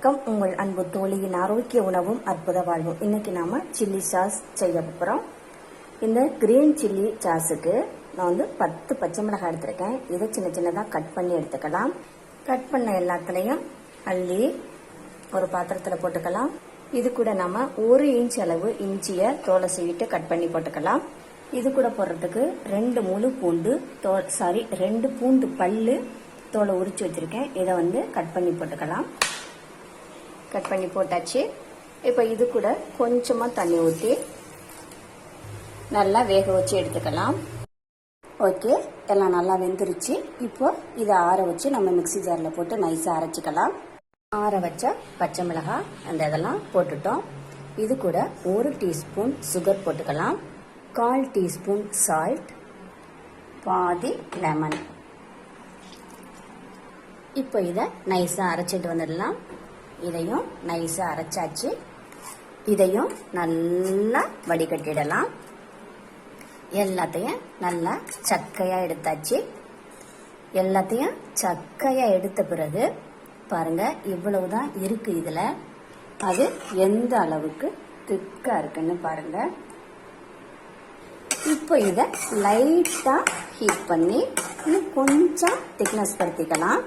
வணக்கம். உங்கள் அன்பு தோழியின் ஆரோக்கிய உணவும் அற்புத வாழ்வும். இன்னைக்கு நாம சில்லி சாஸ் செய்ய போகிறோம். இந்த கிரீன் சில்லி சாஸுக்கு நான் வந்து 10 பச்சை மிளகாய் எடுத்திருக்கேன். இதை சின்ன சின்னதாக கட் பண்ணி எடுத்துக்கலாம். கட் பண்ண எல்லாத்துலேயும் அள்ளி ஒரு பாத்திரத்தில் போட்டுக்கலாம். இது கூட நாம 1 இன்ச் அளவு இஞ்சியை தோலை சீவிட்டு கட் பண்ணி போட்டுக்கலாம். இது கூட போடுறதுக்கு 2 முழு பூண்டு 2 பூண்டு பல்லு தோலை உரிச்சு வச்சிருக்கேன். இதை வந்து கட் பண்ணி போட்டுக்கலாம். கட் பண்ணி போட்டாச்சு. இப்போ இது கூட கொஞ்சமாக தண்ணி ஊற்றி நல்லா வேக வச்சு எடுத்துக்கலாம். ஓகே, எல்லாம் நல்லா வெந்துருச்சு. இப்போ இதை ஆற வச்சு நம்ம மிக்சி ஜாரில் போட்டு நைஸாக அரைச்சிக்கலாம். ஆற வச்ச பச்சை மிளகாய் அந்த இதெல்லாம் போட்டுட்டோம். இது கூட 1 டீஸ்பூன் சுகர் போட்டுக்கலாம். 1/4 டீஸ்பூன் சால்ட், பாதி லெமன். இப்போ இதை நைஸாக அரைச்சிட்டு வந்துடலாம். இதையும் நைஸாக அரைச்சாச்சு. இதையும் நல்லா வடிகட்டிடலாம். எல்லாத்தையும் நல்லா சக்கையாக எடுத்தாச்சு. எல்லாத்தையும் சக்கையாக எடுத்த பிறகு பாருங்க, இவ்வளவுதான் இருக்கு. இதில் அது எந்த அளவுக்கு திக்காக இருக்குன்னு பாருங்க. இப்போ இதை லைட்டாக ஹீட் பண்ணி இன்னும் கொஞ்சம் திக்னஸ் படுத்திக்கலாம்.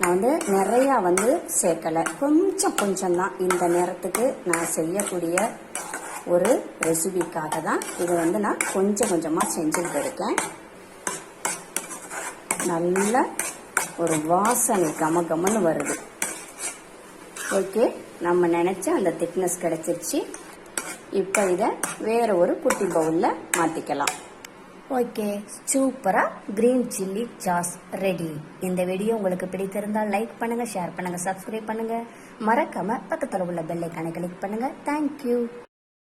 நான் வந்து நிறையா வந்து சேர்க்கலை, கொஞ்சம் தான். இந்த நேரத்துக்கு நான் செய்யக்கூடிய ஒரு ரெசிபிக்காக தான் இது வந்து நான் கொஞ்சமாக செஞ்சுட்டு இருக்கேன். நல்ல ஒரு வாசனை கமகமன்னு வருது. ஓகே, நம்ம நினச்ச அந்த திக்னஸ் கிடைச்சிருச்சு. இப்போ இதை வேற ஒரு குட்டி பவுலில் மாற்றிக்கலாம். ஓகே, சூப்பரா கிரீன் சில்லி சாஸ் ரெடி. இந்த வீடியோ உங்களுக்கு பிடித்திருந்தால் லைக் பண்ணுங்க, ஷேர் பண்ணுங்க, சப்ஸ்கிரைப் பண்ணுங்க. மறக்காம பக்கத்தில் உள்ள பெல் ஐகானை கிளிக் பண்ணுங்க. தேங்க்யூ.